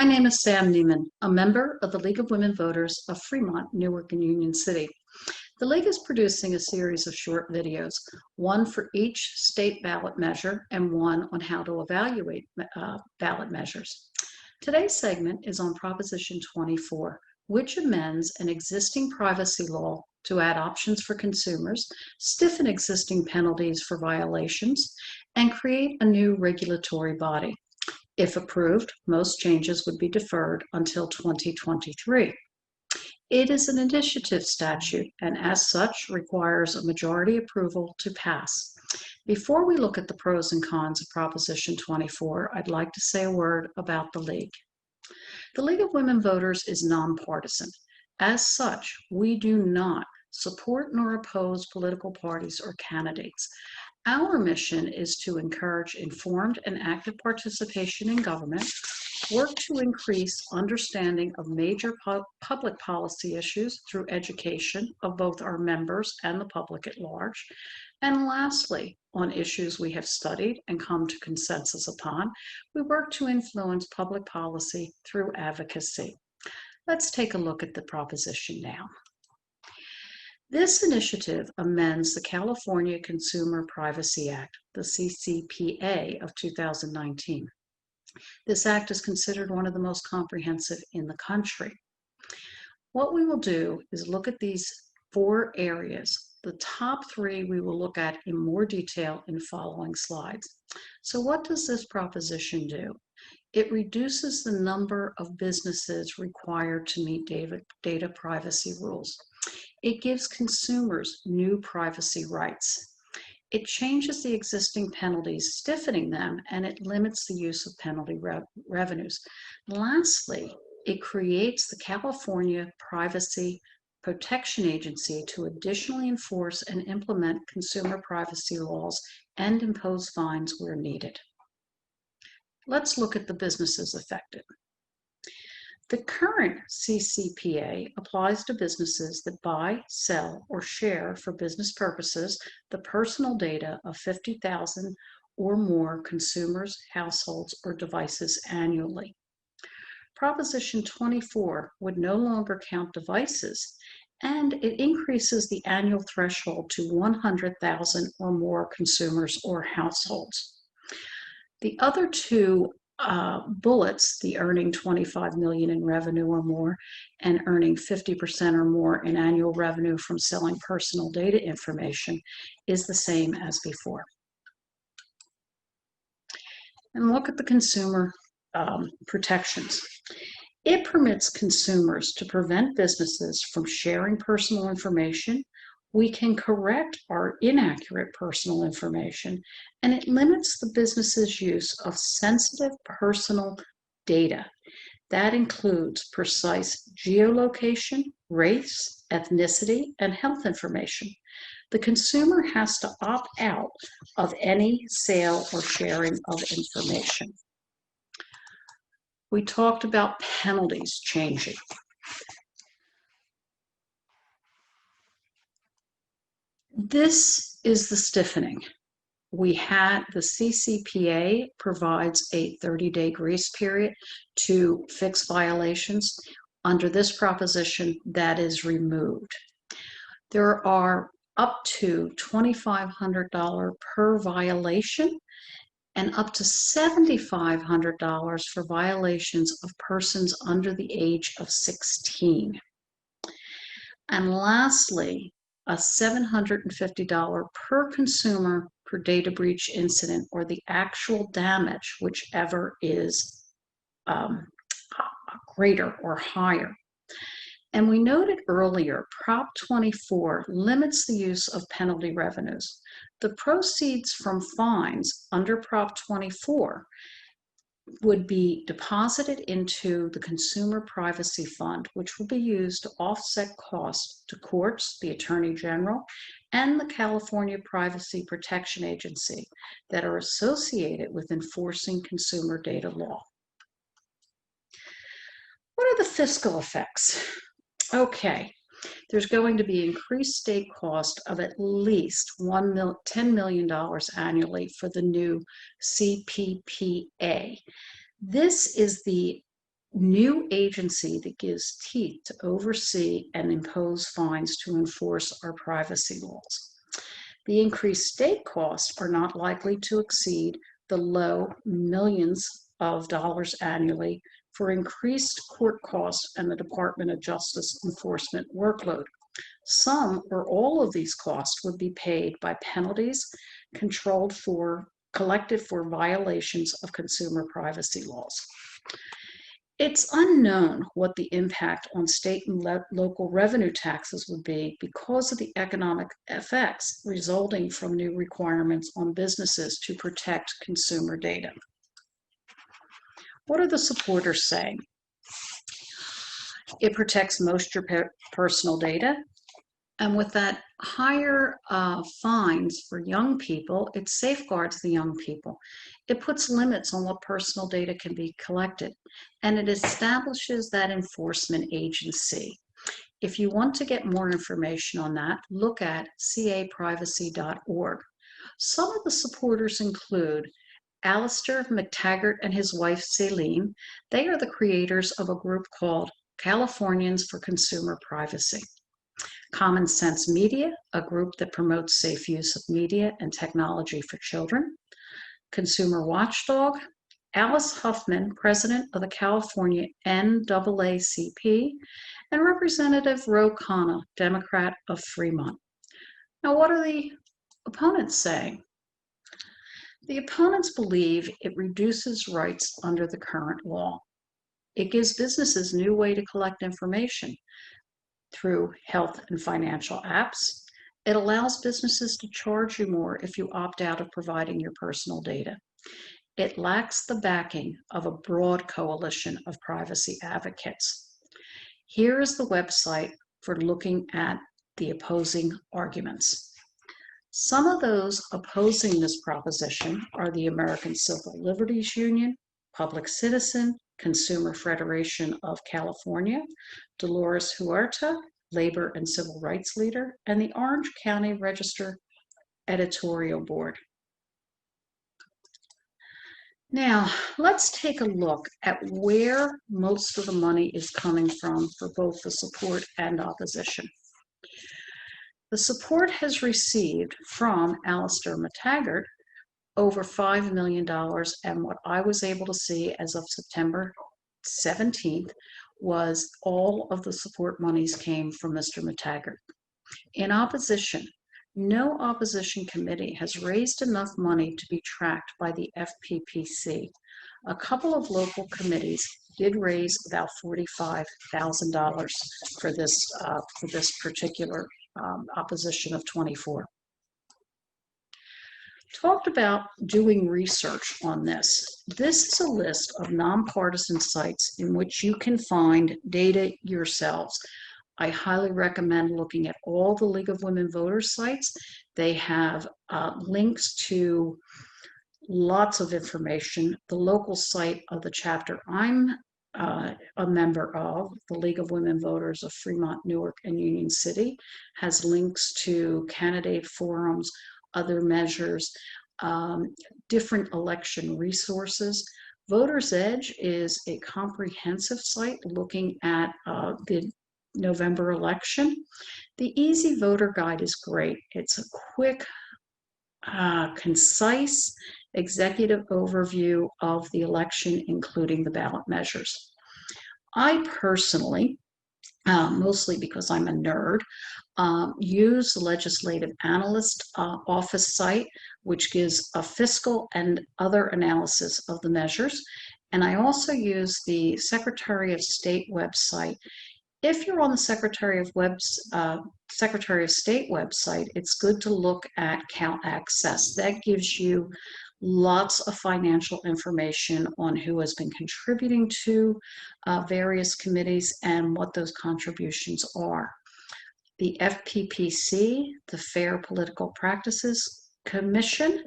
My name is Sam Neiman, a member of the League of Women Voters of Fremont, Newark, and Union City. The League is producing a series of short videos, one for each state ballot measure and one on how to evaluate ballot measures. Today's segment is on Proposition 24, which amends an existing privacy law to add options for consumers, stiffen existing penalties for violations, and create a new regulatory body. If approved, most changes would be deferred until 2023. It is an initiative statute and as such requires a majority approval to pass. Before we look at the pros and cons of Proposition 24, I'd like to say a word about the League. The League of Women Voters is nonpartisan. As such, we do not support nor oppose political parties or candidates. Our mission is to encourage informed and active participation in government, work to increase understanding of major public policy issues through education of both our members and the public at large, and lastly, on issues we have studied and come to consensus upon, we work to influence public policy through advocacy. Let's take a look at the proposition now. This initiative amends the California Consumer Privacy Act, the CCPA of 2019. This act is considered one of the most comprehensive in the country. What we will do is look at these 4 areas. The top 3 we will look at in more detail in following slides. So what does this proposition do? It reduces the number of businesses required to meet data privacy rules. It gives consumers new privacy rights. It changes the existing penalties, stiffening them, and it limits the use of penalty revenues. Lastly, it creates the California Privacy Protection Agency to additionally enforce and implement consumer privacy laws and impose fines where needed. Let's look at the businesses affected. The current CCPA applies to businesses that buy, sell, or share for business purposes the personal data of 50,000 or more consumers, households, or devices annually. Proposition 24 would no longer count devices, and it increases the annual threshold to 100,000 or more consumers or households. The other 2 bullets, the earning 25 million in revenue or more and earning 50% or more in annual revenue from selling personal data information, is the same as before. And look at the consumer protections. It permits consumers to prevent businesses from sharing personal information. We can correct our inaccurate personal information, and it limits the business's use of sensitive personal data. That includes precise geolocation, race, ethnicity, and health information. The consumer has to opt out of any sale or sharing of information. We talked about penalties changing. This is the stiffening. The CCPA provides a 30-day grace period to fix violations. Under this proposition, that is removed. There are up to $2,500 per violation and up to $7,500 for violations of persons under the age of 16. And lastly, a $750 per consumer per data breach incident, or the actual damage, whichever is greater or higher. And we noted earlier, Prop 24 limits the use of penalty revenues. The proceeds from fines under Prop 24 would be deposited into the Consumer Privacy Fund, which will be used to offset costs to courts, the Attorney General, and the California Privacy Protection Agency that are associated with enforcing consumer data law. What are the fiscal effects? Okay, there's going to be increased state cost of at least $10 million annually for the new CPPA. This is the new agency that gives teeth to oversee and impose fines to enforce our privacy laws. The increased state costs are not likely to exceed the low millions of dollars annually for increased court costs and the Department of Justice enforcement workload. Some or all of these costs would be paid by penalties collected for violations of consumer privacy laws. It's unknown what the impact on state and local revenue taxes would be because of the economic effects resulting from new requirements on businesses to protect consumer data. What are the supporters saying? It protects most of your personal data. And with that higher fines for young people, it safeguards the young people. It puts limits on what personal data can be collected, and it establishes that enforcement agency. If you want to get more information on that, look at caprivacy.org. Some of the supporters include Alistair McTaggart and his wife, Celine. They are the creators of a group called Californians for Consumer Privacy. Common Sense Media, a group that promotes safe use of media and technology for children. Consumer Watchdog, Alice Huffman, president of the California NAACP, and Representative Ro Khanna, Democrat of Fremont. Now, what are the opponents saying? The opponents believe it reduces rights under the current law. It gives businesses a new way to collect information through health and financial apps. It allows businesses to charge you more if you opt out of providing your personal data. It lacks the backing of a broad coalition of privacy advocates. Here is the website for looking at the opposing arguments. Some of those opposing this proposition are the American Civil Liberties Union, Public Citizen, Consumer Federation of California, Dolores Huerta, labor and civil rights leader, and the Orange County Register editorial board. Now, let's take a look at where most of the money is coming from for both the support and opposition. The support has received from Alistair McTaggart over $5 million, and what I was able to see as of September 17th was all of the support monies came from Mr. McTaggart. In opposition, no opposition committee has raised enough money to be tracked by the FPPC. A couple of local committees did raise about $45,000 for this particular opposition of 24. Talked about doing research on this. This is a list of nonpartisan sites in which you can find data yourselves. I highly recommend looking at all the League of Women Voters sites. They have links to lots of information. The local site of the chapter I'm a member of, the League of Women Voters of Fremont, Newark, and Union City, has links to candidate forums, other measures, different election resources. Voters Edge is a comprehensive site looking at the November election. The Easy Voter Guide is great. It's a quick, concise executive overview of the election, including the ballot measures. I personally, mostly because I'm a nerd, use the Legislative Analyst Office site, which gives a fiscal and other analysis of the measures. And I also use the Secretary of State website. If you're on the Secretary of State website, it's good to look at CalAccess. That gives you lots of financial information on who has been contributing to various committees and what those contributions are. The FPPC, the Fair Political Practices Commission,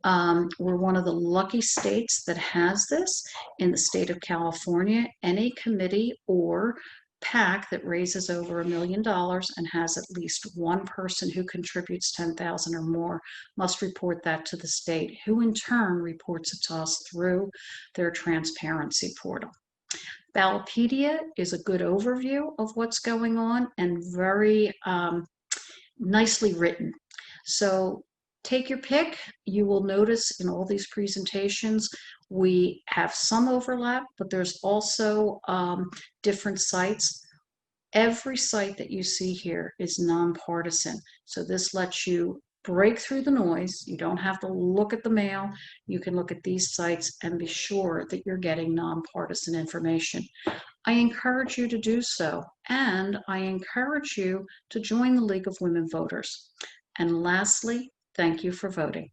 we're one of the lucky states that has this. In the state of California, any committee or PAC that raises over $1 million and has at least one person who contributes $10,000 or more must report that to the state, who in turn reports it to us through their transparency portal. Ballotpedia is a good overview of what's going on and very nicely written. So take your pick. You will notice in all these presentations, we have some overlap, but there's also different sites. Every site that you see here is nonpartisan. So this lets you break through the noise. You don't have to look at the mail. You can look at these sites and be sure that you're getting nonpartisan information. I encourage you to do so, and I encourage you to join the League of Women Voters. And lastly, thank you for voting.